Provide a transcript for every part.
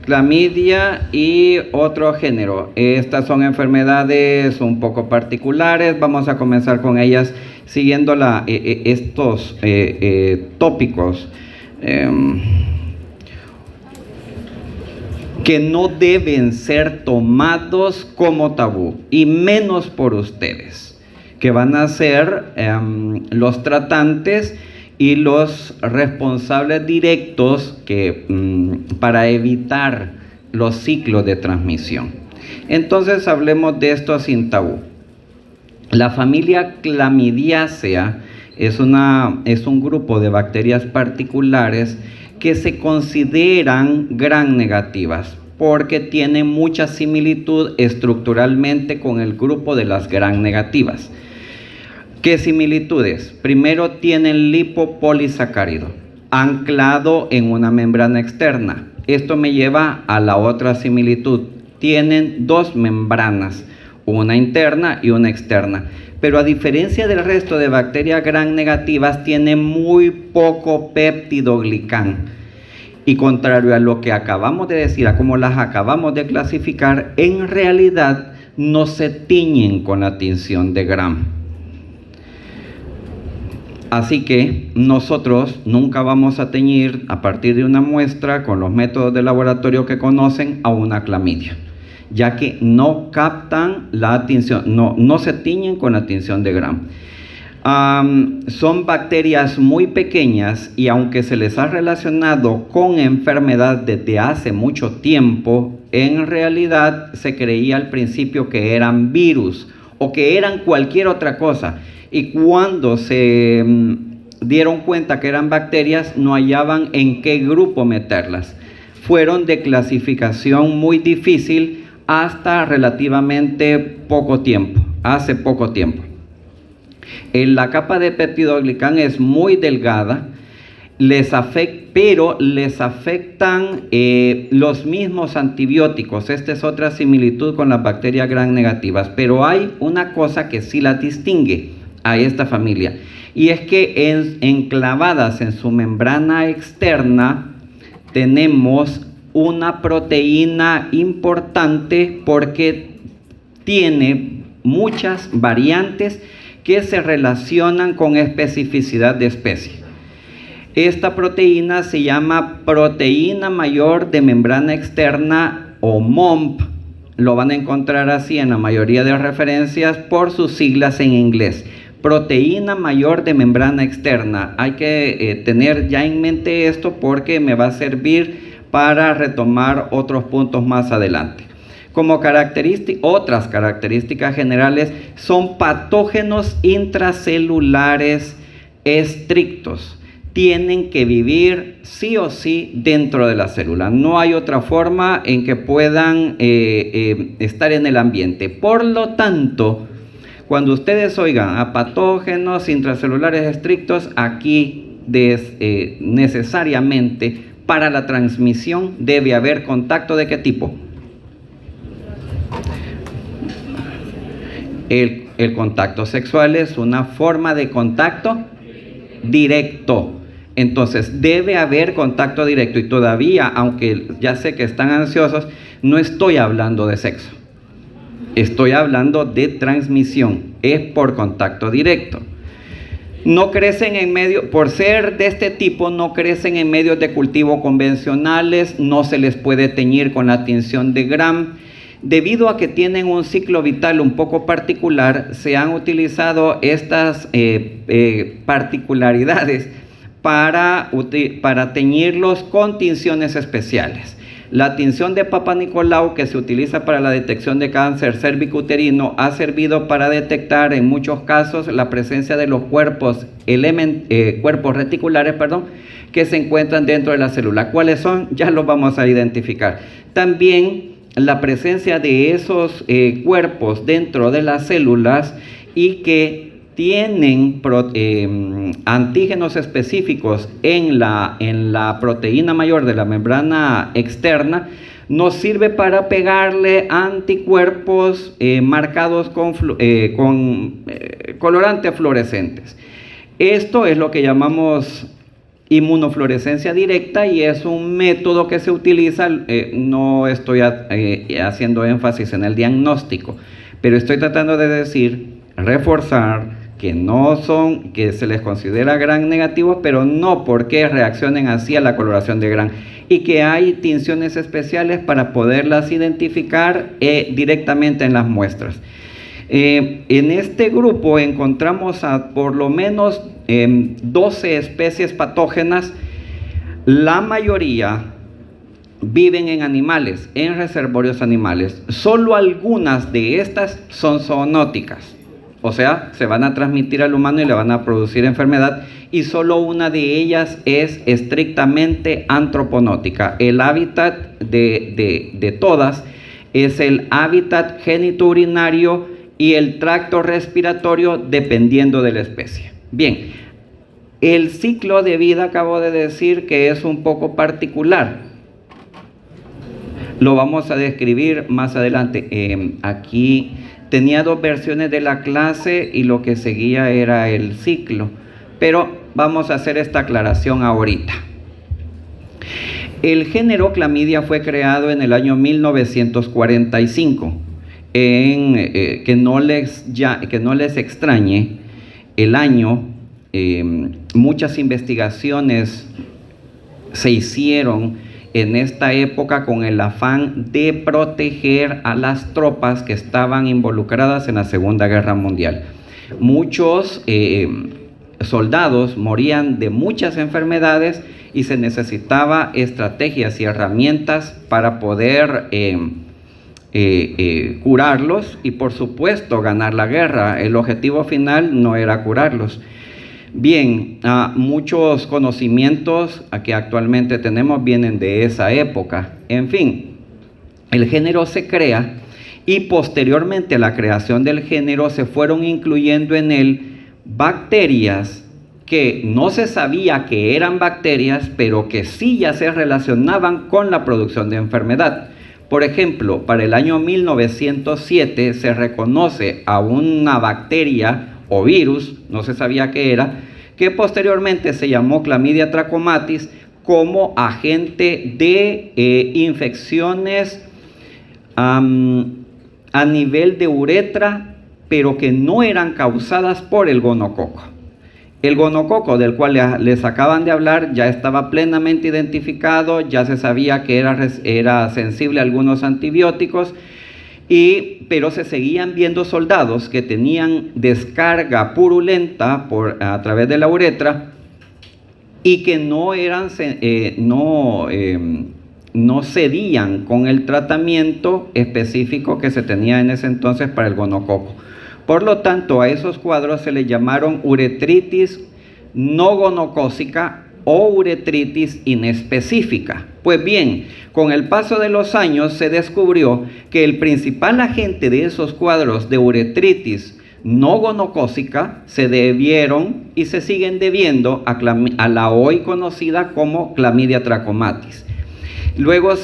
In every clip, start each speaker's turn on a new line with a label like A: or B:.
A: Clamidia y otro género. Estas son enfermedades un poco particulares. Vamos a comenzar con ellas siguiendo estos tópicos que no deben ser tomados como tabú, y menos por ustedes, que van a ser los tratantes y los responsables directos para evitar los ciclos de transmisión. Entonces hablemos de esto sin tabú. La familia Clamidiaceae es un grupo de bacterias particulares que se consideran gram negativas porque tienen mucha similitud estructuralmente con el grupo de las gram negativas. ¿Qué similitudes? Primero, tienen lipopolisacárido anclado en una membrana externa. Esto me lleva a la otra similitud. Tienen dos membranas, una interna y una externa. Pero a diferencia del resto de bacterias gram negativas, tienen muy poco peptidoglicán. Y contrario a lo que acabamos de decir, a cómo las acabamos de clasificar, en realidad no se tiñen con la tinción de gram. Así que nosotros nunca vamos a teñir a partir de una muestra con los métodos de laboratorio que conocen a una clamidia, ya que no captan la tinción, no se tiñen con la tinción de gram. Son bacterias muy pequeñas y aunque se les ha relacionado con enfermedad desde hace mucho tiempo, en realidad se creía al principio que eran virus o que eran cualquier otra cosa. Y cuando se dieron cuenta que eran bacterias, no hallaban en qué grupo meterlas. Fueron de clasificación muy difícil hasta relativamente poco tiempo, hace poco tiempo. La capa de peptidoglicán es muy delgada, pero les afectan los mismos antibióticos. Esta es otra similitud con las bacterias gram negativas, pero hay una cosa que sí las distingue a esta familia, y es que enclavadas en su membrana externa tenemos una proteína importante porque tiene muchas variantes que se relacionan con especificidad de especie. Esta proteína se llama proteína mayor de membrana externa, o MOMP. Lo van a encontrar así en la mayoría de referencias por sus siglas en inglés. Proteína mayor de membrana externa. Hay que tener ya en mente esto porque me va a servir para retomar otros puntos más adelante. Como otras características generales son patógenos intracelulares estrictos. Tienen que vivir sí o sí dentro de la célula. No hay otra forma en que puedan estar en el ambiente. Por lo tanto, cuando ustedes oigan a patógenos intracelulares estrictos, aquí necesariamente para la transmisión debe haber contacto. ¿De qué tipo? El contacto sexual es una forma de contacto directo. Entonces debe haber contacto directo, y todavía, aunque ya sé que están ansiosos, no estoy hablando de sexo. Estoy hablando de transmisión, es por contacto directo. No crecen por ser de este tipo, no crecen en medios de cultivo convencionales, no se les puede teñir con la tinción de gram. Debido a que tienen un ciclo vital un poco particular, se han utilizado estas particularidades para teñirlos con tinciones especiales. La tinción de Papa Nicolau, que se utiliza para la detección de cáncer cervicuterino, ha servido para detectar en muchos casos la presencia de los cuerpos reticulares, que se encuentran dentro de la célula. ¿Cuáles son? Ya los vamos a identificar. También la presencia de esos cuerpos dentro de las células y que tienen antígenos específicos en la proteína mayor de la membrana externa, nos sirve para pegarle anticuerpos marcados con colorantes fluorescentes. Esto es lo que llamamos inmunofluorescencia directa, y es un método que se utiliza, no estoy haciendo énfasis en el diagnóstico, pero estoy tratando de decir, reforzar que se les considera Gram negativos, pero no porque reaccionen así a la coloración de Gram, y que hay tinciones especiales para poderlas identificar directamente en las muestras. En este grupo encontramos a por lo menos 12 especies patógenas. La mayoría viven en animales, en reservorios animales. Solo algunas de estas son zoonóticas, o sea, se van a transmitir al humano y le van a producir enfermedad, y solo una de ellas es estrictamente antroponótica. El hábitat de todas es el hábitat genitourinario y el tracto respiratorio, dependiendo de la especie. Bien, el ciclo de vida acabo de decir que es un poco particular. Lo vamos a describir más adelante. Aquí tenía 2 versiones de la clase y lo que seguía era el ciclo, pero vamos a hacer esta aclaración ahorita. El género Clamidia fue creado en el año 1945. Que no les extrañe el año, muchas investigaciones se hicieron en esta época con el afán de proteger a las tropas que estaban involucradas en la Segunda Guerra Mundial. Muchos soldados morían de muchas enfermedades y se necesitaba estrategias y herramientas para poder curarlos y, por supuesto, ganar la guerra. El objetivo final no era curarlos. Bien, muchos conocimientos que actualmente tenemos vienen de esa época. En fin, el género se crea, y posteriormente a la creación del género se fueron incluyendo en él bacterias que no se sabía que eran bacterias, pero que sí ya se relacionaban con la producción de enfermedad. Por ejemplo, para el año 1907 se reconoce a una bacteria o virus, no se sabía qué era, que posteriormente se llamó Clamidia trachomatis, como agente de infecciones a nivel de uretra, pero que no eran causadas por el gonococo. El gonococo, del cual les acaban de hablar, ya estaba plenamente identificado, ya se sabía que era sensible a algunos antibióticos, pero se seguían viendo soldados que tenían descarga purulenta a través de la uretra y que no cedían con el tratamiento específico que se tenía en ese entonces para el gonococo. Por lo tanto, a esos cuadros se les llamaron uretritis no gonocócica o uretritis inespecífica. Pues bien, con el paso de los años se descubrió que el principal agente de esos cuadros de uretritis no gonocócica se debieron y se siguen debiendo a la hoy conocida como Clamidia trachomatis. Luego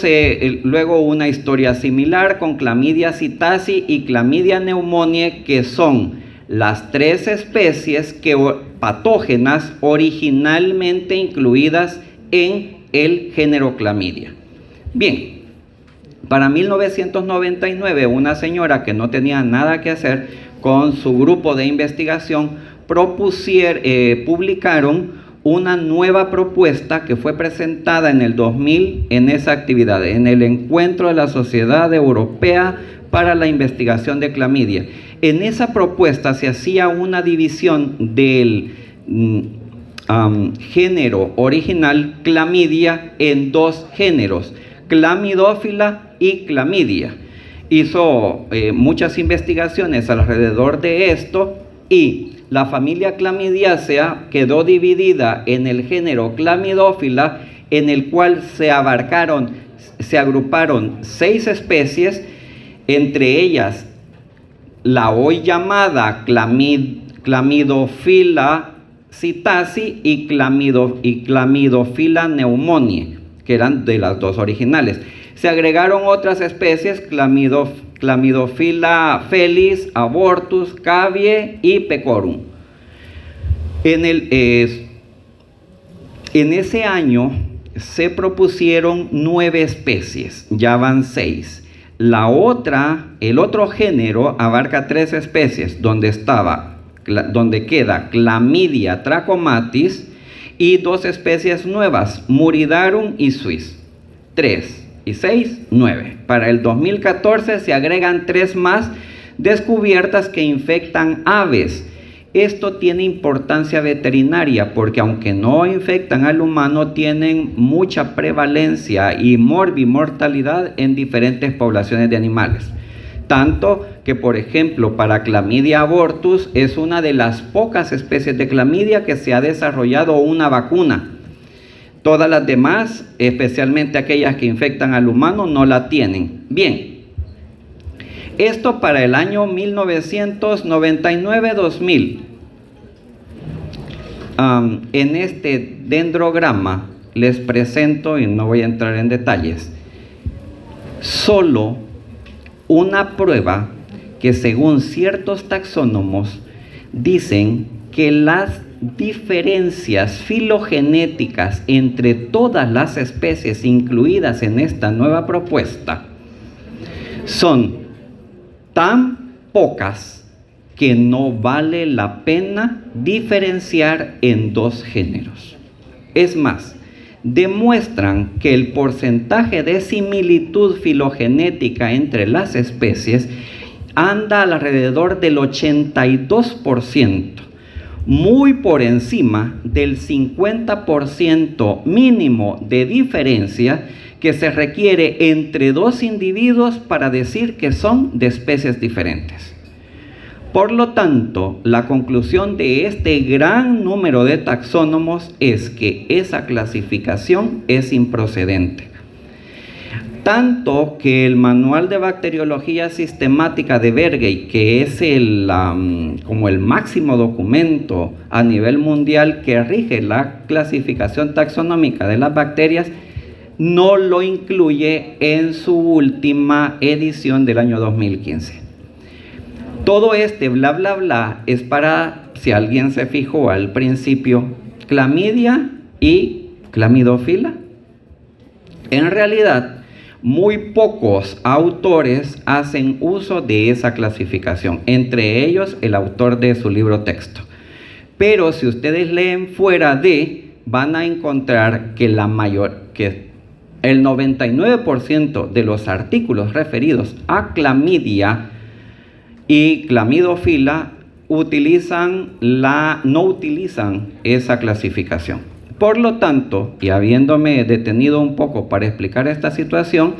A: una historia similar con Clamidia psittaci y Clamidia pneumoniae, que son las 3 especies patógenas originalmente incluidas en el género Clamidia. Bien, para 1999 una señora que no tenía nada que hacer con su grupo de investigación publicaron una nueva propuesta que fue presentada en el 2000 en esa actividad, en el encuentro de la Sociedad Europea para la Investigación de Clamidia. En esa propuesta se hacía una división del género original Clamidia en 2 géneros, Clamidófila y Clamidia. Hizo muchas investigaciones alrededor de esto, y la familia Clamidiacea quedó dividida en el género Clamidófila, en el cual se agruparon 6 especies, entre ellas la hoy llamada Clamidófila psittaci y Clamidófila pneumoniae, que eran de las 2 originales. Se agregaron otras especies, Clamidófila felis, abortus, cavie y pecorum. En ese año se propusieron 9 especies, ya van 6. El otro género abarca 3 especies, donde queda Chlamydia trachomatis, y 2 especies nuevas, Muridarum y Suis. 3 y 6, 9. Para el 2014 se agregan 3 más descubiertas que infectan aves. Esto tiene importancia veterinaria porque aunque no infectan al humano, tienen mucha prevalencia y mortalidad en diferentes poblaciones de animales. Tanto que, por ejemplo, para Chlamydia abortus es una de las pocas especies de clamidia que se ha desarrollado una vacuna. Todas las demás, especialmente aquellas que infectan al humano, no la tienen. Bien. Esto para el año 1999-2000. En este dendrograma les presento, y no voy a entrar en detalles, solo una prueba que según ciertos taxónomos dicen que las diferencias filogenéticas entre todas las especies incluidas en esta nueva propuesta son tan pocas que no vale la pena diferenciar en 2 géneros. Es más, demuestran que el porcentaje de similitud filogenética entre las especies anda alrededor del 82%, muy por encima del 50% mínimo de diferencia que se requiere entre 2 individuos para decir que son de especies diferentes. Por lo tanto, la conclusión de este gran número de taxónomos es que esa clasificación es improcedente. Tanto que el Manual de Bacteriología Sistemática de Berghei, que es como el máximo documento a nivel mundial que rige la clasificación taxonómica de las bacterias, no lo incluye en su última edición del año 2015. Todo este bla bla bla es para, si alguien se fijó al principio, clamidia y clamidofila. En realidad, muy pocos autores hacen uso de esa clasificación, entre ellos el autor de su libro texto. Pero si ustedes leen fuera de, van a encontrar que el 99% de los artículos referidos a clamidia y clamidofila no utilizan esa clasificación. Por lo tanto, y habiéndome detenido un poco para explicar esta situación,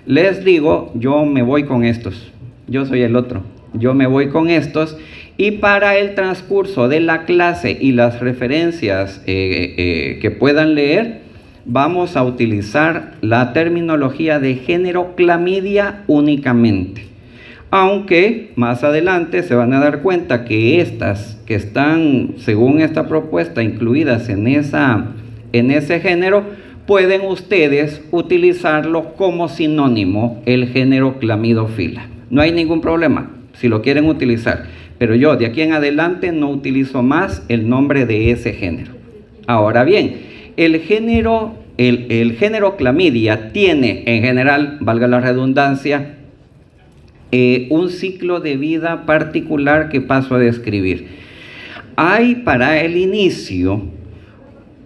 A: les digo, yo me voy con estos. Yo soy el otro. Yo me voy con estos. Y para el transcurso de la clase y las referencias que puedan leer, vamos a utilizar la terminología de género clamidia únicamente. Aunque más adelante se van a dar cuenta que estas que están, según esta propuesta, incluidas en ese género, pueden ustedes utilizarlo como sinónimo, el género clamidofila. No hay ningún problema si lo quieren utilizar, pero yo de aquí en adelante no utilizo más el nombre de ese género. Ahora bien, el género clamidia tiene en general, valga la redundancia, un ciclo de vida particular que paso a describir. Hay para el inicio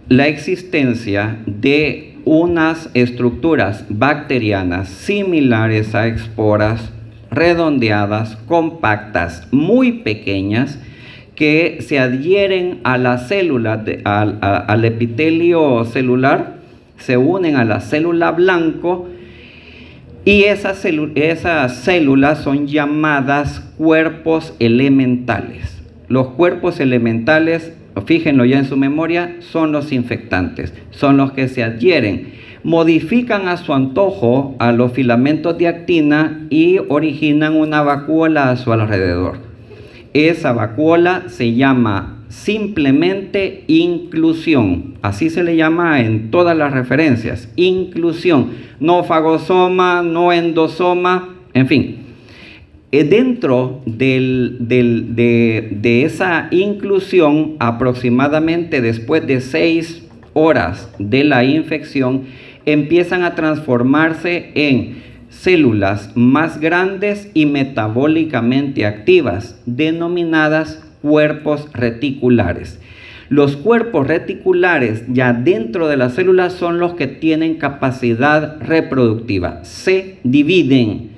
A: la existencia de unas estructuras bacterianas similares a esporas, redondeadas, compactas, muy pequeñas, que se adhieren a la célula, al epitelio celular, se unen a la célula blanco. Y esas células son llamadas cuerpos elementales. Los cuerpos elementales, fíjenlo ya en su memoria, son los infectantes, son los que se adhieren, modifican a su antojo a los filamentos de actina y originan una vacuola a su alrededor. Esa vacuola se llama simplemente inclusión, así se le llama en todas las referencias, inclusión, no fagosoma, no endosoma, en fin. Dentro de esa inclusión, aproximadamente después de 6 horas de la infección, empiezan a transformarse en células más grandes y metabólicamente activas, denominadas cuerpos reticulares. Los cuerpos reticulares ya dentro de las células son los que tienen capacidad reproductiva, se dividen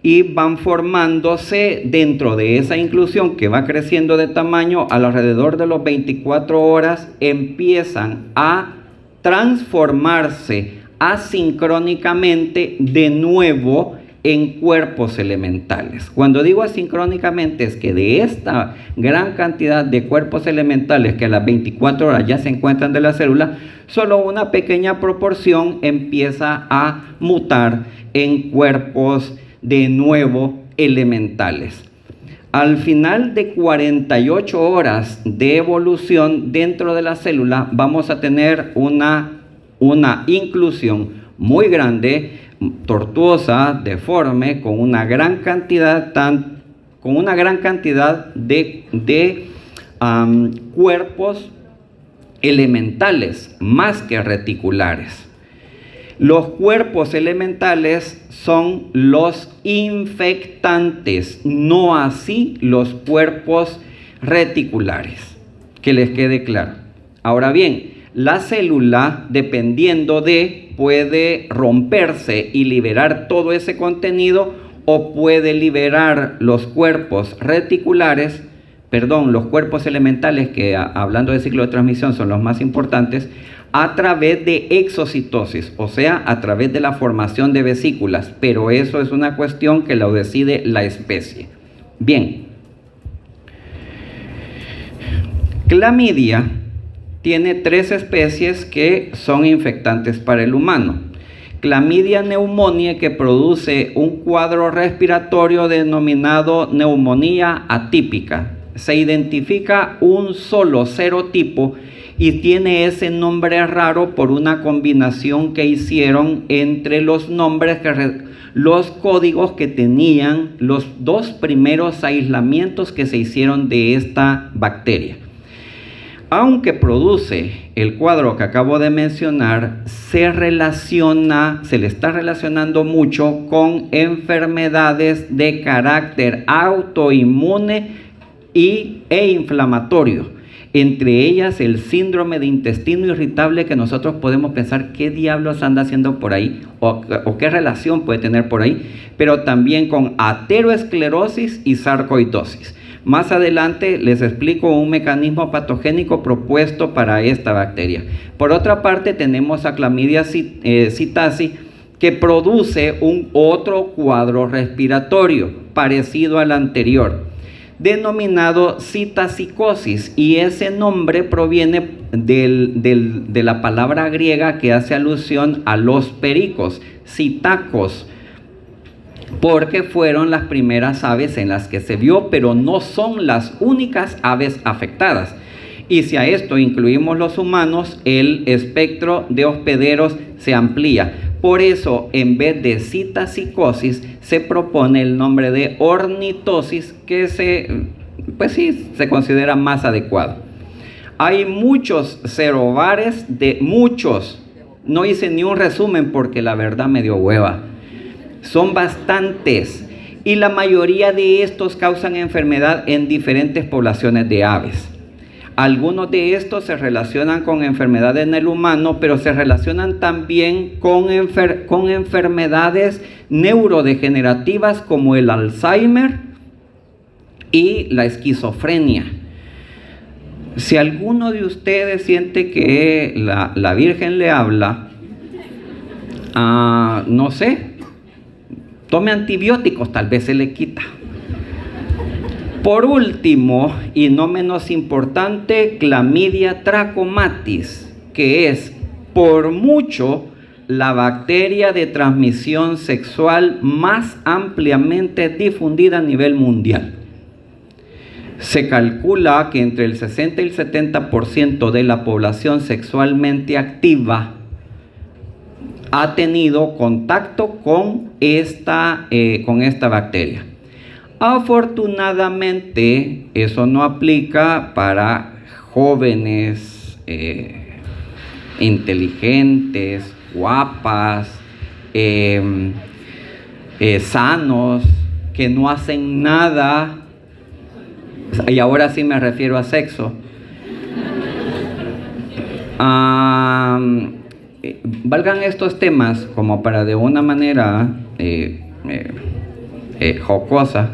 A: y van formándose dentro de esa inclusión que va creciendo de tamaño. Alrededor de los 24 horas empiezan a transformarse asincrónicamente de nuevo en cuerpos elementales. Cuando digo asincrónicamente es que de esta gran cantidad de cuerpos elementales que a las 24 horas ya se encuentran de la célula, solo una pequeña proporción empieza a mutar en cuerpos de nuevo elementales. Al final de 48 horas de evolución dentro de la célula vamos a tener una inclusión muy grande, tortuosa, deforme, con una gran cantidad de cuerpos elementales más que reticulares. Los cuerpos elementales son los infectantes, no así los cuerpos reticulares. Que les quede claro. Ahora bien, la célula, dependiendo puede romperse y liberar todo ese contenido, o puede liberar los cuerpos reticulares, los cuerpos elementales, que hablando de ciclo de transmisión son los más importantes, a través de exocitosis, o sea, a través de la formación de vesículas, pero eso es una cuestión que lo decide la especie. Bien, clamidia tiene 3 especies que son infectantes para el humano. Clamidia pneumoniae, que produce un cuadro respiratorio denominado neumonía atípica. Se identifica un solo serotipo y tiene ese nombre raro por una combinación que hicieron entre los nombres, los códigos que tenían los 2 primeros aislamientos que se hicieron de esta bacteria. Aunque produce el cuadro que acabo de mencionar, se le está relacionando mucho con enfermedades de carácter autoinmune e inflamatorio. Entre ellas el síndrome de intestino irritable, que nosotros podemos pensar qué diablos anda haciendo por ahí o qué relación puede tener por ahí, pero también con ateroesclerosis y sarcoidosis. Más adelante les explico un mecanismo patogénico propuesto para esta bacteria. Por otra parte, tenemos a Clamidia psittaci, que produce un otro cuadro respiratorio parecido al anterior, denominado citacicosis, y ese nombre proviene de la palabra griega que hace alusión a los pericos, citacos, porque fueron las primeras aves en las que se vio, pero no son las únicas aves afectadas. Y si a esto incluimos los humanos, el espectro de hospederos se amplía. Por eso, en vez de citacicosis, se propone el nombre de ornitosis, que se considera más adecuado. Hay muchos serovares, no hice ni un resumen porque la verdad me dio hueva. Son bastantes, y la mayoría de estos causan enfermedad en diferentes poblaciones de aves. Algunos de estos se relacionan con enfermedades en el humano, pero se relacionan también con enfermedades neurodegenerativas como el Alzheimer y la esquizofrenia. Si alguno de ustedes siente que la Virgen le habla, no sé, tome antibióticos, tal vez se le quita. Por último, y no menos importante, Clamidia trachomatis, que es por mucho la bacteria de transmisión sexual más ampliamente difundida a nivel mundial. Se calcula que entre el 60 y el 70% de la población sexualmente activa ha tenido contacto con esta bacteria. Afortunadamente, eso no aplica para jóvenes inteligentes, guapas, sanos, que no hacen nada, y ahora sí me refiero a sexo. Valgan estos temas como para de una manera jocosa,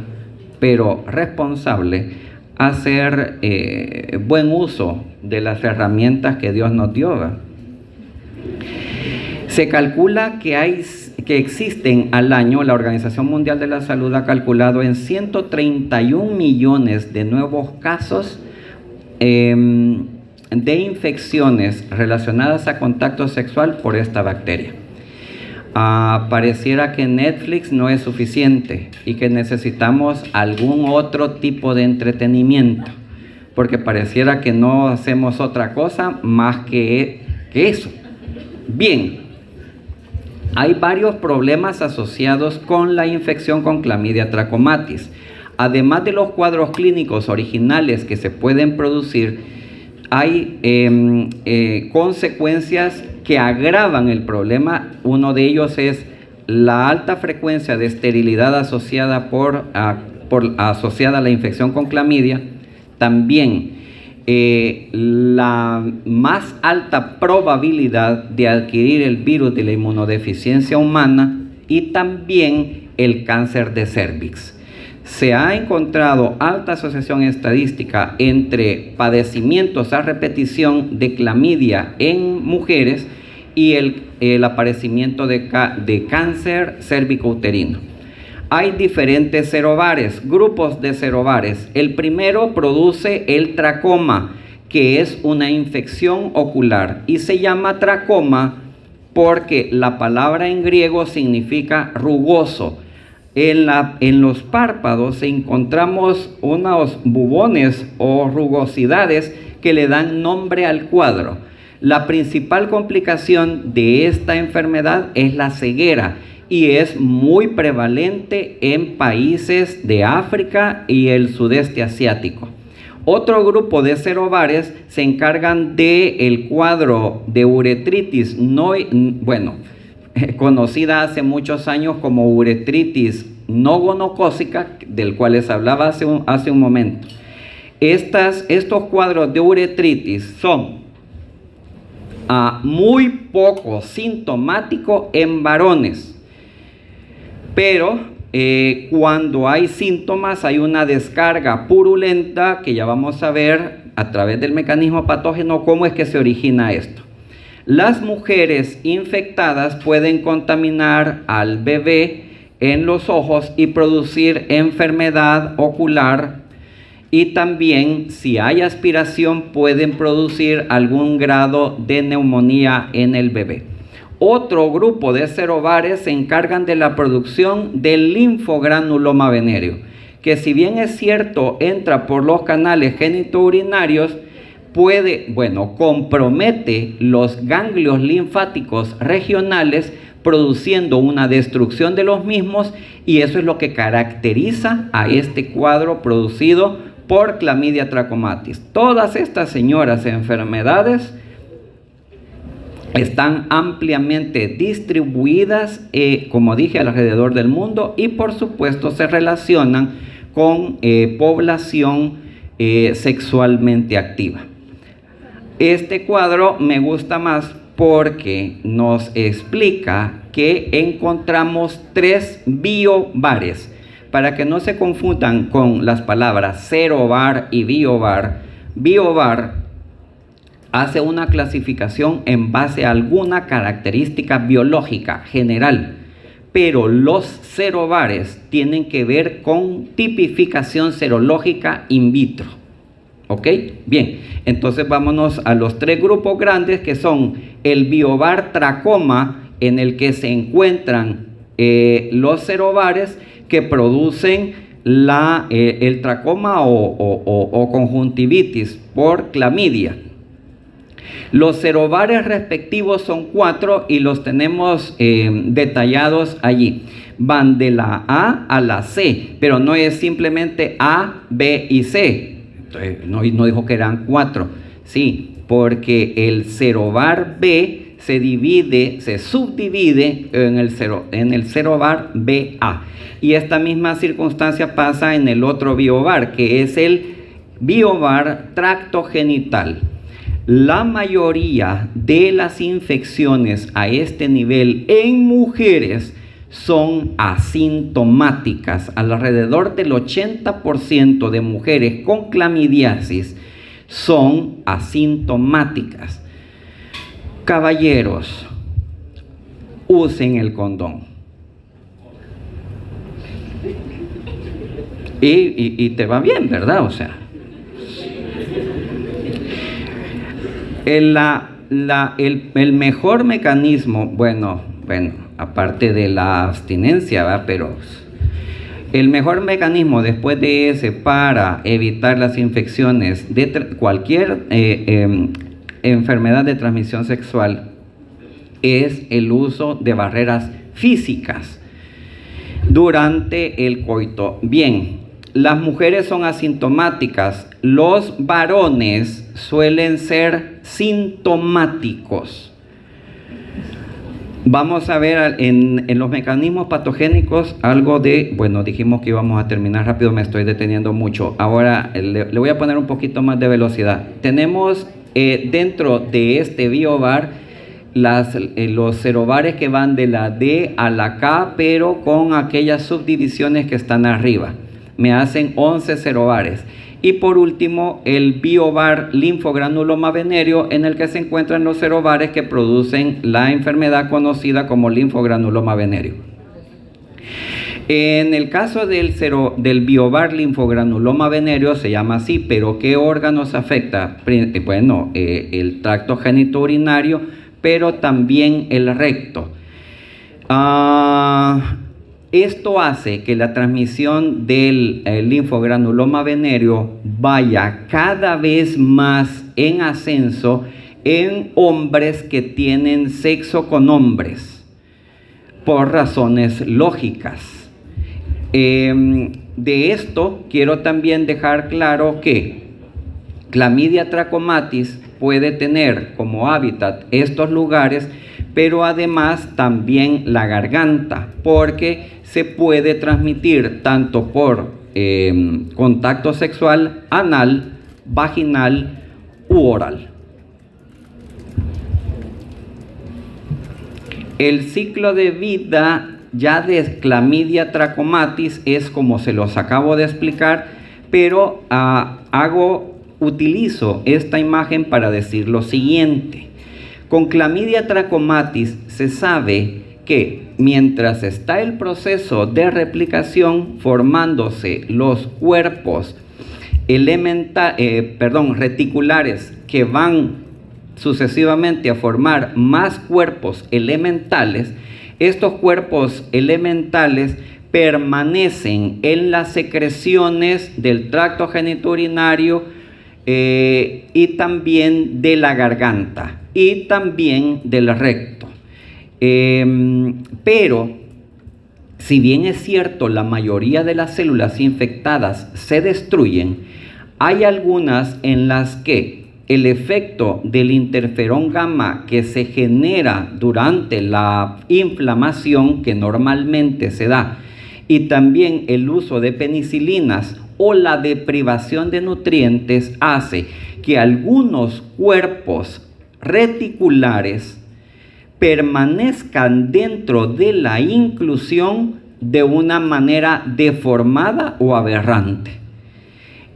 A: pero responsable, hacer buen uso de las herramientas que Dios nos dio, ¿verdad? Se calcula que existen al año, la Organización Mundial de la Salud ha calculado en 131 millones de nuevos casos de infecciones relacionadas a contacto sexual por esta bacteria. Pareciera que Netflix no es suficiente y que necesitamos algún otro tipo de entretenimiento, porque pareciera que no hacemos otra cosa más que eso. Bien, hay varios problemas asociados con la infección con Clamidia trachomatis. Además de los cuadros clínicos originales que se pueden producir, hay consecuencias que agravan el problema. Uno de ellos es la alta frecuencia de esterilidad asociada asociada a la infección con clamidia. También la más alta probabilidad de adquirir el virus de la inmunodeficiencia humana y también el cáncer de cervix. Se ha encontrado alta asociación estadística entre padecimientos a repetición de clamidia en mujeres y el aparecimiento de cáncer cérvico-uterino. Hay diferentes serovares, grupos de serovares. El primero produce el tracoma, que es una infección ocular, y se llama tracoma porque la palabra en griego significa rugoso. En los párpados encontramos unos bubones o rugosidades que le dan nombre al cuadro. La principal complicación de esta enfermedad es la ceguera y es muy prevalente en países de África y el sudeste asiático. Otro grupo de serovares se encargan del cuadro de uretritis conocida hace muchos años como uretritis no gonocócica, del cual les hablaba hace un momento. Estos cuadros de uretritis son muy poco sintomáticos en varones, pero cuando hay síntomas hay una descarga purulenta que ya vamos a ver a través del mecanismo patógeno cómo es que se origina esto. Las mujeres infectadas pueden contaminar al bebé en los ojos y producir enfermedad ocular, y también si hay aspiración pueden producir algún grado de neumonía en el bebé. Otro grupo de serovares se encargan de la producción del linfogranuloma venéreo, que si bien es cierto entra por los canales genitourinarios, compromete los ganglios linfáticos regionales, produciendo una destrucción de los mismos, y eso es lo que caracteriza a este cuadro producido por Clamidia trachomatis. Todas estas señoras enfermedades están ampliamente distribuidas, como dije, alrededor del mundo, y por supuesto se relacionan con población sexualmente activa. Este cuadro me gusta más porque nos explica que encontramos 3 biovares. Para que no se confundan con las palabras serovar y biovar, biovar hace una clasificación en base a alguna característica biológica general, pero los serovares tienen que ver con tipificación serológica in vitro. ¿Ok? Bien, entonces vámonos a los 3 grupos grandes, que son el biovar tracoma, en el que se encuentran los serovares que producen el tracoma o conjuntivitis por clamidia. Los serovares respectivos son 4 y los tenemos detallados allí. Van de la A a la C, pero no es simplemente A, B y C. Entonces, no dijo que eran 4. Sí, porque el serovar B se subdivide en el serovar BA. Y esta misma circunstancia pasa en el otro biovar, que es el biovar tractogenital. La mayoría de las infecciones a este nivel en mujeres son asintomáticas. Alrededor del 80% de mujeres con clamidiasis son asintomáticas. Caballeros, usen el condón. Y te va bien, ¿verdad? O sea, el mejor mecanismo, bueno, aparte de la abstinencia, ¿verdad? Pero el mejor mecanismo después de ese para evitar las infecciones de cualquier enfermedad de transmisión sexual es el uso de barreras físicas durante el coito. Bien, las mujeres son asintomáticas, los varones suelen ser sintomáticos. Vamos a ver en los mecanismos patogénicos algo de, bueno, dijimos que íbamos a terminar rápido, me estoy deteniendo mucho. Ahora le voy a poner un poquito más de velocidad. Tenemos dentro de este biovar los serovares que van de la D a la K, pero con aquellas subdivisiones que están arriba. Me hacen 11 serovares. Y por último, el biovar linfogranuloma venéreo, en el que se encuentran los serovares que producen la enfermedad conocida como linfogranuloma venéreo. En el caso del biovar linfogranuloma venéreo se llama así, pero ¿qué órganos afecta? Bueno, el tracto genitourinario, pero también el recto. Esto hace que la transmisión del linfogranuloma venéreo vaya cada vez más en ascenso en hombres que tienen sexo con hombres, por razones lógicas. De esto quiero también dejar claro que Clamidia trachomatis puede tener como hábitat estos lugares, pero además también la garganta, porque se puede transmitir tanto por contacto sexual anal, vaginal u oral. El ciclo de vida ya de Clamidia trachomatis es como se los acabo de explicar, pero utilizo esta imagen para decir lo siguiente. Con Clamidia trachomatis se sabe que mientras está el proceso de replicación formándose los cuerpos reticulares que van sucesivamente a formar más cuerpos elementales, estos cuerpos elementales permanecen en las secreciones del tracto genitourinario y también de la garganta y también del recto. Pero, si bien es cierto, la mayoría de las células infectadas se destruyen, hay algunas en las que el efecto del interferón gamma que se genera durante la inflamación que normalmente se da y también el uso de penicilinas o la deprivación de nutrientes hace que algunos cuerpos reticulares permanezcan dentro de la inclusión de una manera deformada o aberrante.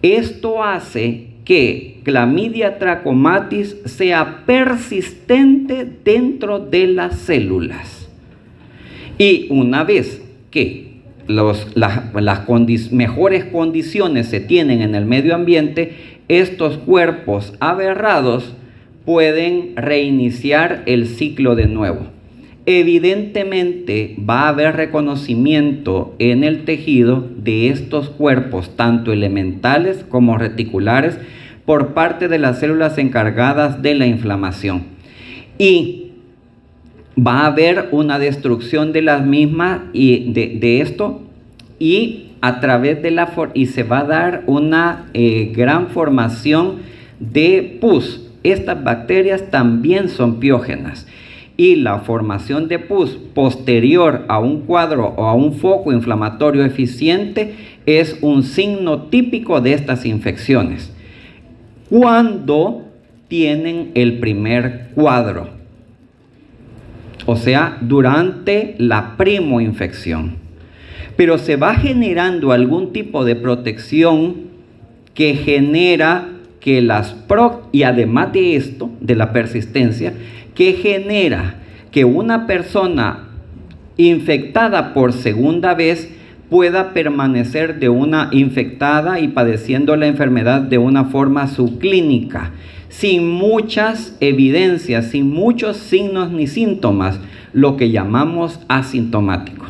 A: Esto hace que Clamidia trachomatis sea persistente dentro de las células. Y una vez que las mejores condiciones se tienen en el medio ambiente, estos cuerpos aberrados pueden reiniciar el ciclo de nuevo. Evidentemente va a haber reconocimiento en el tejido de estos cuerpos, tanto elementales como reticulares, por parte de las células encargadas de la inflamación. Y va a haber una destrucción de las mismas y de esto, y a través de y se va a dar una gran formación de pus, Estas bacterias también son piógenas y la formación de pus posterior a un cuadro o a un foco inflamatorio eficiente es un signo típico de estas infecciones. Cuando tienen el primer cuadro, o sea, durante la primoinfección. Pero se va generando algún tipo de protección que genera que y además de esto, de la persistencia, que genera que una persona infectada por segunda vez pueda permanecer infectada y padeciendo la enfermedad de una forma subclínica, sin muchas evidencias, sin muchos signos ni síntomas, lo que llamamos asintomático.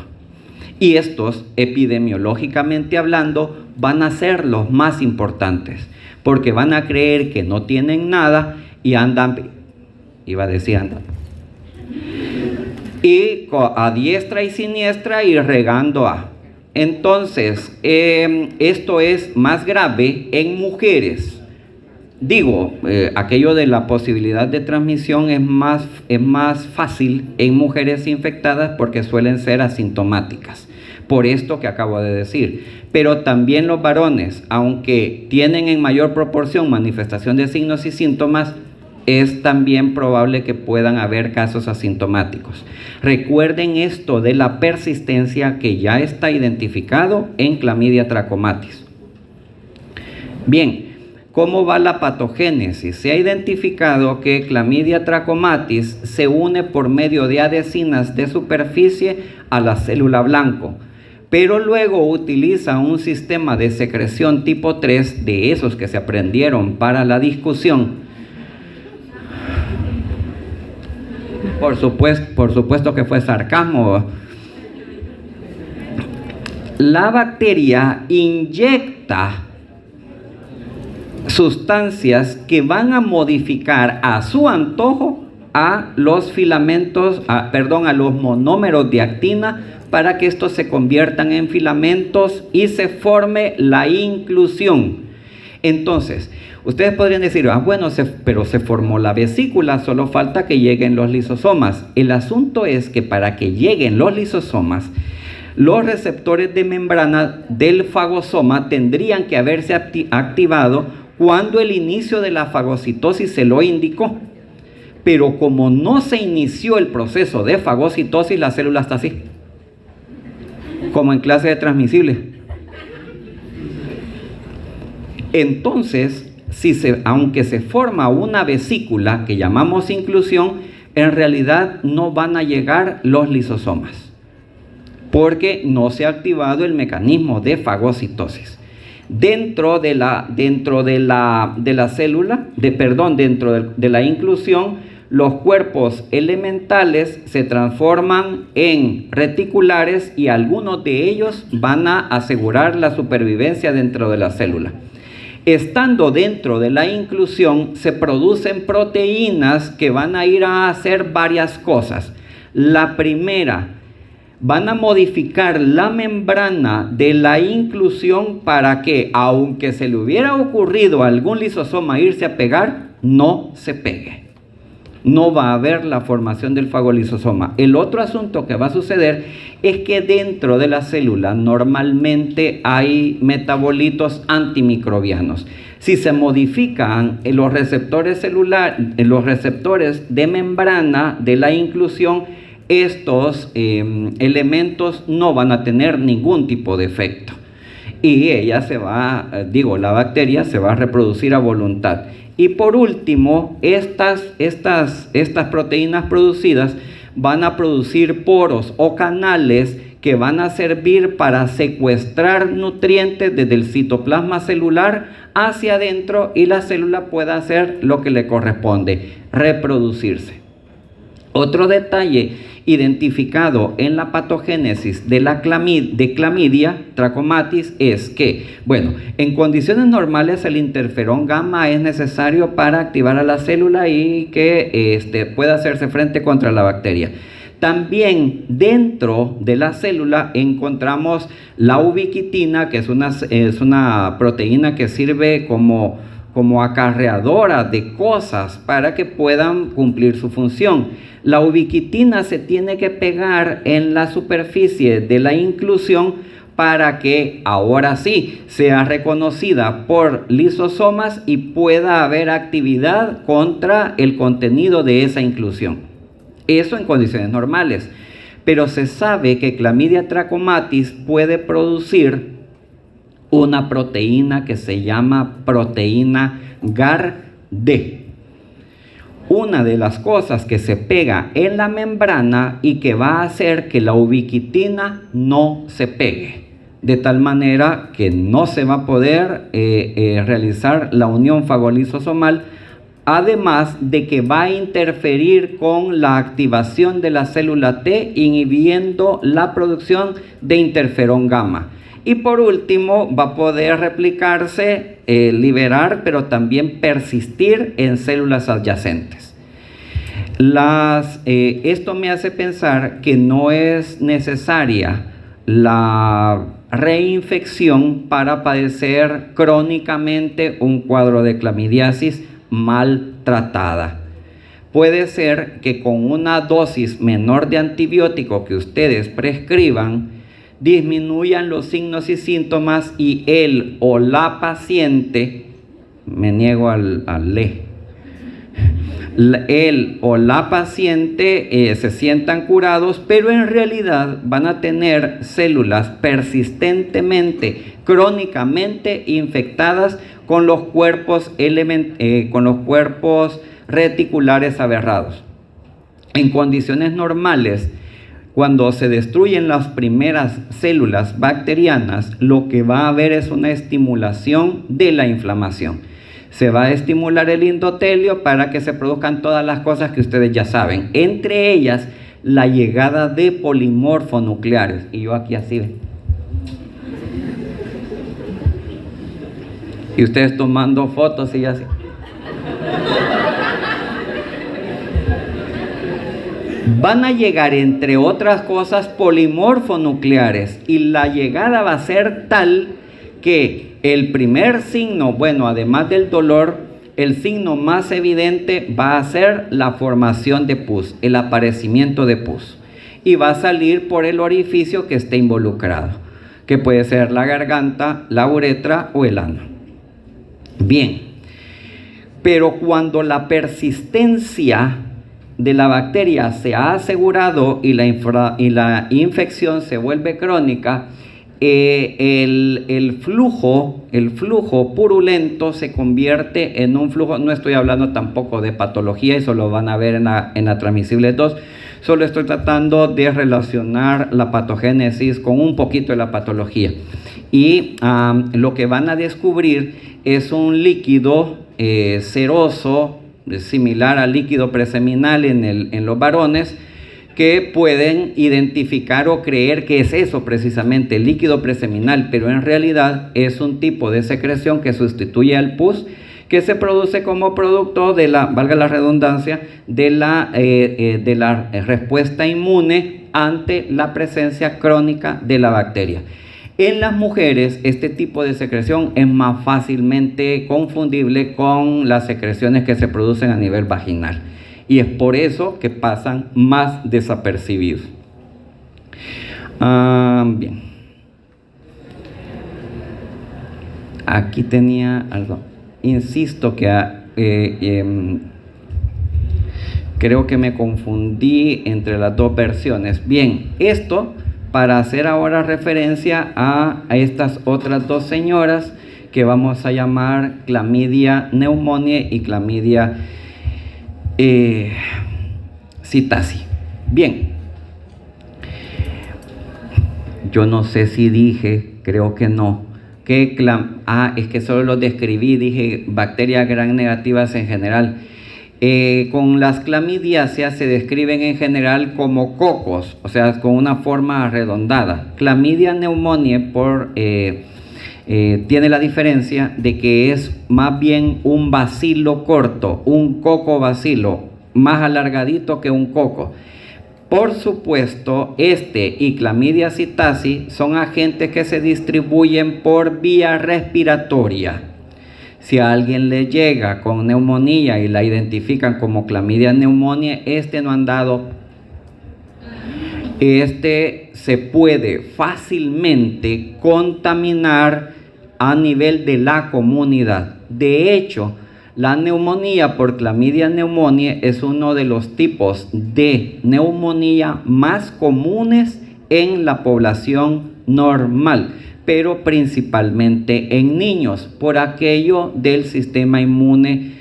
A: Y estos, epidemiológicamente hablando, van a ser los más importantes, porque van a creer que no tienen nada y andan, y a diestra y siniestra y regando a. Entonces, esto es más grave en mujeres. Aquello de la posibilidad de transmisión es más fácil en mujeres infectadas porque suelen ser asintomáticas, por esto que acabo de decir. Pero también los varones, aunque tienen en mayor proporción manifestación de signos y síntomas, es también probable que puedan haber casos asintomáticos. Recuerden esto de la persistencia que ya está identificado en Clamidia trachomatis. Bien, ¿cómo va la patogénesis? Se ha identificado que Clamidia trachomatis se une por medio de adhesinas de superficie a la célula blanco, pero luego utiliza un sistema de secreción tipo 3, de esos que se aprendieron para la discusión. Por supuesto que fue sarcasmo. La bacteria inyecta sustancias que van a modificar a su antojo a los filamentos, a los monómeros de actina, para que estos se conviertan en filamentos y se forme la inclusión. Entonces, ustedes podrían decir, pero se formó la vesícula, solo falta que lleguen los lisosomas. El asunto es que para que lleguen los lisosomas, los receptores de membrana del fagosoma tendrían que haberse activado cuando el inicio de la fagocitosis se lo indicó. Pero como no se inició el proceso de fagocitosis, la célula está así, como en clase de transmisibles. Entonces, aunque se forma una vesícula que llamamos inclusión, en realidad no van a llegar los lisosomas, porque no se ha activado el mecanismo de fagocitosis. Dentro de la inclusión, los cuerpos elementales se transforman en reticulares y algunos de ellos van a asegurar la supervivencia dentro de la célula. Estando dentro de la inclusión, se producen proteínas que van a ir a hacer varias cosas. La primera, van a modificar la membrana de la inclusión para que, aunque se le hubiera ocurrido a algún lisosoma irse a pegar, no se pegue. No va a haber la formación del fagolisosoma. El otro asunto que va a suceder es que dentro de la célula normalmente hay metabolitos antimicrobianos. Si se modifican los receptores los receptores de membrana de la inclusión, estos elementos no van a tener ningún tipo de efecto. Y la bacteria se va a reproducir a voluntad. Y por último, estas proteínas producidas van a producir poros o canales que van a servir para secuestrar nutrientes desde el citoplasma celular hacia adentro y la célula pueda hacer lo que le corresponde, reproducirse. Otro detalle identificado en la patogénesis de Clamidia trachomatis es que, en condiciones normales el interferón gamma es necesario para activar a la célula y que pueda hacerse frente contra la bacteria. También dentro de la célula encontramos la ubiquitina, que es una proteína que sirve como como acarreadora de cosas para que puedan cumplir su función. La ubiquitina se tiene que pegar en la superficie de la inclusión para que ahora sí sea reconocida por lisosomas y pueda haber actividad contra el contenido de esa inclusión. Eso en condiciones normales. Pero se sabe que Clamidia trachomatis puede producir una proteína que se llama proteína GAR-D. Una de las cosas que se pega en la membrana y que va a hacer que la ubiquitina no se pegue, de tal manera que no se va a poder realizar la unión fagolisosomal, además de que va a interferir con la activación de la célula T, inhibiendo la producción de interferón gamma. Y por último, va a poder replicarse, liberar, pero también persistir en células adyacentes. Esto me hace pensar que no es necesaria la reinfección para padecer crónicamente un cuadro de clamidiasis mal tratada. Puede ser que con una dosis menor de antibiótico que ustedes prescriban, disminuyan los signos y síntomas y él o la paciente, me niego al él o la paciente se sientan curados, pero en realidad van a tener células persistentemente, crónicamente infectadas con los cuerpos reticulares aberrados. En condiciones normales, cuando se destruyen las primeras células bacterianas, lo que va a haber es una estimulación de la inflamación. Se va a estimular el endotelio para que se produzcan todas las cosas que ustedes ya saben, entre ellas la llegada de polimorfonucleares. Y yo aquí así, ¿ven? Y ustedes tomando fotos y así. Van a llegar, entre otras cosas, polimorfonucleares, y la llegada va a ser tal que el primer signo, bueno, además del dolor, el signo más evidente va a ser la formación de pus, el aparecimiento de pus, y va a salir por el orificio que esté involucrado, que puede ser la garganta, la uretra o el ano. Bien, pero cuando la persistencia de la bacteria se ha asegurado y la infección se vuelve crónica, el flujo purulento se convierte en un flujo. No estoy hablando tampoco de patología, eso lo van a ver en la Transmisibles 2, solo estoy tratando de relacionar la patogénesis con un poquito de la patología. Y lo que van a descubrir es un líquido ceroso, similar al líquido preseminal en los varones, que pueden identificar o creer que es eso precisamente, el líquido preseminal, pero en realidad es un tipo de secreción que sustituye al pus, que se produce como producto de la, valga la redundancia, de la respuesta inmune ante la presencia crónica de la bacteria. En las mujeres, este tipo de secreción es más fácilmente confundible con las secreciones que se producen a nivel vaginal. Y es por eso que pasan más desapercibidos. Bien. Aquí tenía algo. Insisto que creo que me confundí entre las dos versiones. Bien, esto para hacer ahora referencia a estas otras dos señoras que vamos a llamar Clamidia pneumoniae y Clamidia psittaci. Bien, yo no sé si dije, creo que no, que es que solo lo describí, dije bacterias gram negativas en general. Con las clamidiáceas se describen en general como cocos, o sea, con una forma redondada. Clamidia pneumoniae tiene la diferencia de que es más bien un bacilo corto, un coco bacilo, más alargadito que un coco. Por supuesto, y Clamidia psittaci son agentes que se distribuyen por vía respiratoria. Si a alguien le llega con neumonía y la identifican como clamidia neumonía, no han dado. Se puede fácilmente contaminar a nivel de la comunidad. De hecho, la neumonía por clamidia neumonía es uno de los tipos de neumonía más comunes en la población normal, pero principalmente en niños, por aquello del sistema inmune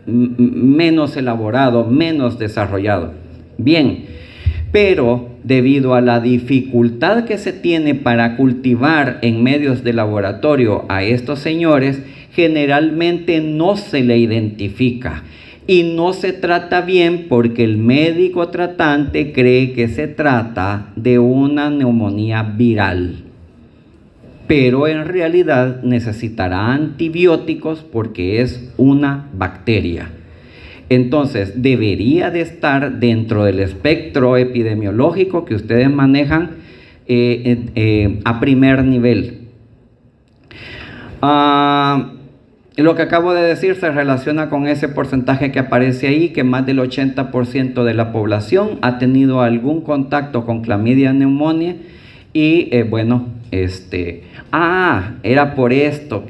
A: menos elaborado, menos desarrollado. Bien, pero debido a la dificultad que se tiene para cultivar en medios de laboratorio a estos señores, generalmente no se le identifica y no se trata bien porque el médico tratante cree que se trata de una neumonía viral, pero en realidad necesitará antibióticos porque es una bacteria. Entonces, debería de estar dentro del espectro epidemiológico que ustedes manejan a primer nivel. Lo que acabo de decir se relaciona con ese porcentaje que aparece ahí, que más del 80% de la población ha tenido algún contacto con clamidia neumonía y era por esto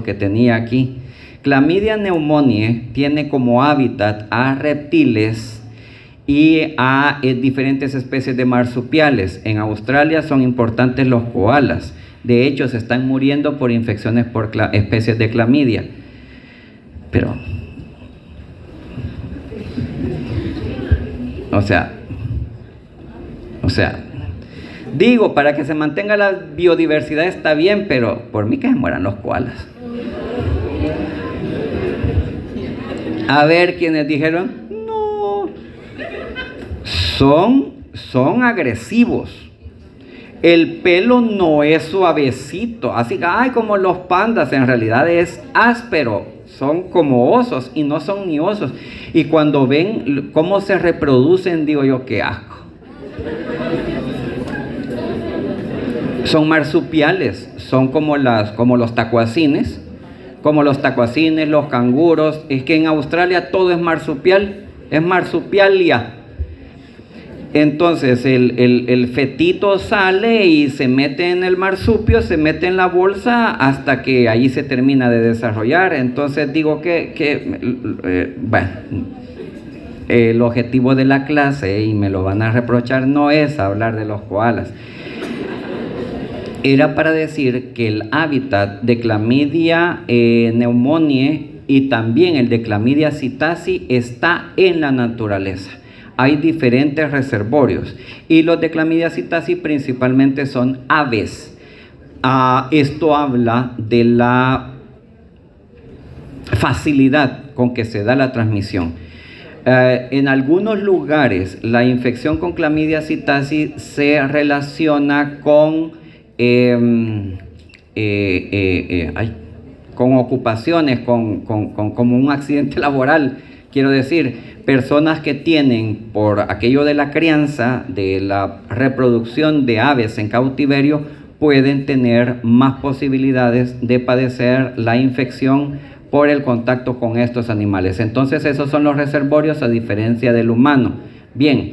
A: que tenía aquí. Clamidia neumonía tiene como hábitat a reptiles y a diferentes especies de marsupiales. En Australia son importantes los koalas. De hecho, se están muriendo por infecciones por especies de clamidia. Pero, o sea, digo, para que se mantenga la biodiversidad está bien, pero por mí que se mueran los koalas. A ver, quienes dijeron, no, son agresivos. El pelo no es suavecito, así que, como los pandas, en realidad es áspero, son como osos y no son ni osos. Y cuando ven cómo se reproducen, digo yo, qué asco. Son marsupiales, son como los tacuacines, los canguros. Es que en Australia todo es marsupial, es marsupialia. Entonces el fetito sale y se mete en el marsupio, se mete en la bolsa hasta que ahí se termina de desarrollar. Entonces digo el objetivo de la clase, y me lo van a reprochar, no es hablar de los koalas. Era para decir que el hábitat de clamidia neumoniae y también el de clamidia psittaci está en la naturaleza. Hay diferentes reservorios y los de clamidia psittaci principalmente son aves. Esto habla de la facilidad con que se da la transmisión. En algunos lugares la infección con clamidia psittaci se relaciona con ocupaciones, como un accidente laboral. Quiero decir, personas que tienen, por aquello de la crianza, de la reproducción de aves en cautiverio, pueden tener más posibilidades de padecer la infección por el contacto con estos animales. Entonces, esos son los reservorios a diferencia del humano. Bien,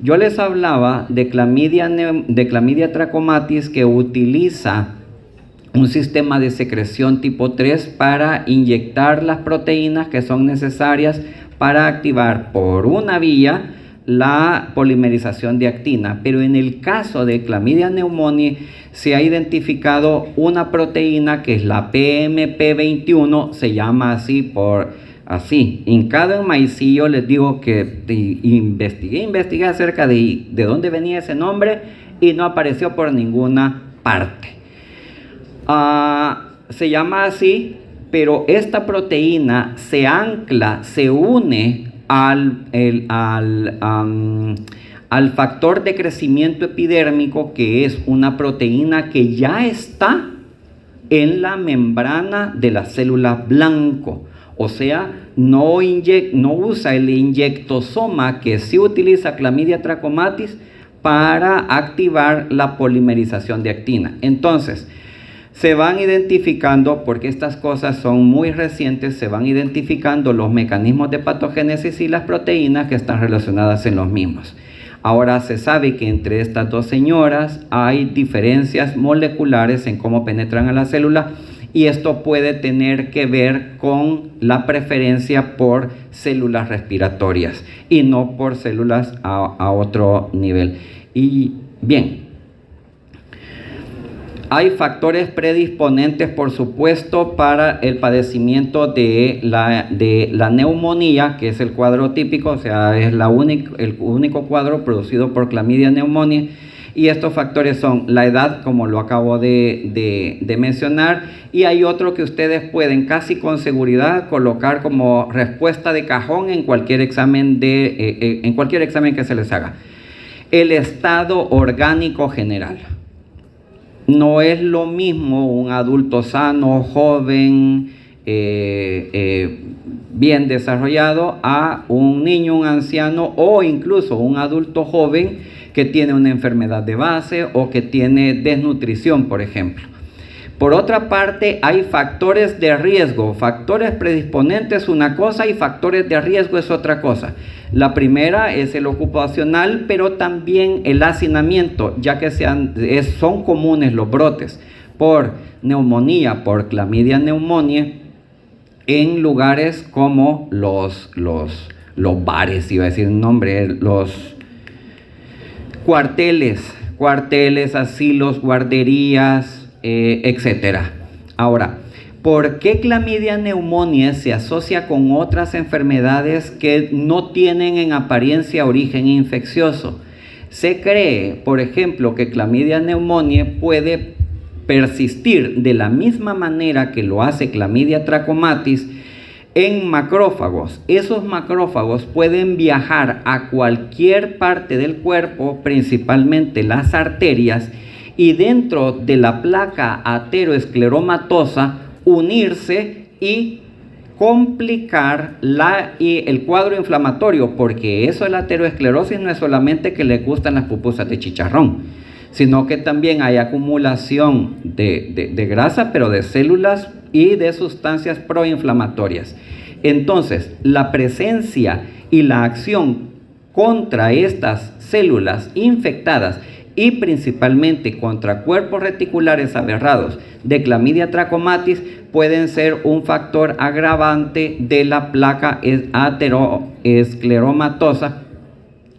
A: yo les hablaba de clamidia trachomatis, que utiliza un sistema de secreción tipo 3 para inyectar las proteínas que son necesarias para activar por una vía la polimerización de actina. Pero en el caso de clamidia neumonía se ha identificado una proteína que es la PMP21, se llama así hincado en maicillo. Les digo que investigué acerca de dónde venía ese nombre y no apareció por ninguna parte. Se llama así, pero esta proteína se ancla, se une al factor de crecimiento epidérmico, que es una proteína que ya está en la membrana de la célula blanco. O sea, no usa el inyectosoma que sí utiliza clamidia trachomatis para activar la polimerización de actina. Entonces, se van identificando, porque estas cosas son muy recientes, se van identificando los mecanismos de patogénesis y las proteínas que están relacionadas en los mismos. Ahora se sabe que entre estas dos señoras hay diferencias moleculares en cómo penetran a la célula, y esto puede tener que ver con la preferencia por células respiratorias y no por células a otro nivel. Y bien, hay factores predisponentes, por supuesto, para el padecimiento de la neumonía, que es el cuadro típico, o sea, es el único cuadro producido por Chlamydia pneumoniae. Y estos factores son la edad, como lo acabo de mencionar, y hay otro que ustedes pueden casi con seguridad colocar como respuesta de cajón en cualquier examen que se les haga: el estado orgánico general. No es lo mismo un adulto sano, joven, bien desarrollado, a un niño, un anciano o incluso un adulto joven que tiene una enfermedad de base o que tiene desnutrición, por ejemplo. Por otra parte, hay factores de riesgo. Factores predisponentes es una cosa y factores de riesgo es otra cosa. La primera es el ocupacional, pero también el hacinamiento, ya que son comunes los brotes por neumonía, por Chlamydia pneumoniae, en lugares como los bares, iba a decir un nombre, los cuarteles, asilos, guarderías, etcétera. Ahora, ¿por qué Chlamydia pneumoniae se asocia con otras enfermedades que no tienen en apariencia origen infeccioso? Se cree, por ejemplo, que Chlamydia pneumoniae puede persistir de la misma manera que lo hace Chlamydia trachomatis en macrófagos. Esos macrófagos pueden viajar a cualquier parte del cuerpo, principalmente las arterias, y dentro de la placa ateroescleromatosa unirse y complicar el cuadro inflamatorio, porque eso de la aterosclerosis no es solamente que le gustan las pupusas de chicharrón, sino que también hay acumulación de grasa, pero de células y de sustancias proinflamatorias. Entonces, la presencia y la acción contra estas células infectadas y principalmente contra cuerpos reticulares aberrados de Chlamydia trachomatis pueden ser un factor agravante de la placa ateroescleromatosa,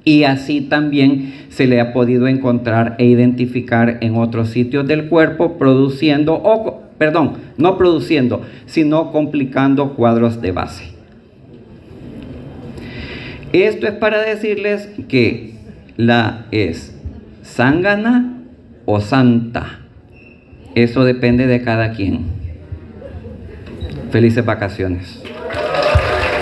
A: y así también se le ha podido encontrar e identificar en otros sitios del cuerpo, no produciendo, sino complicando cuadros de base. Esto es para decirles que es zángana o santa. Eso depende de cada quien. Felices vacaciones.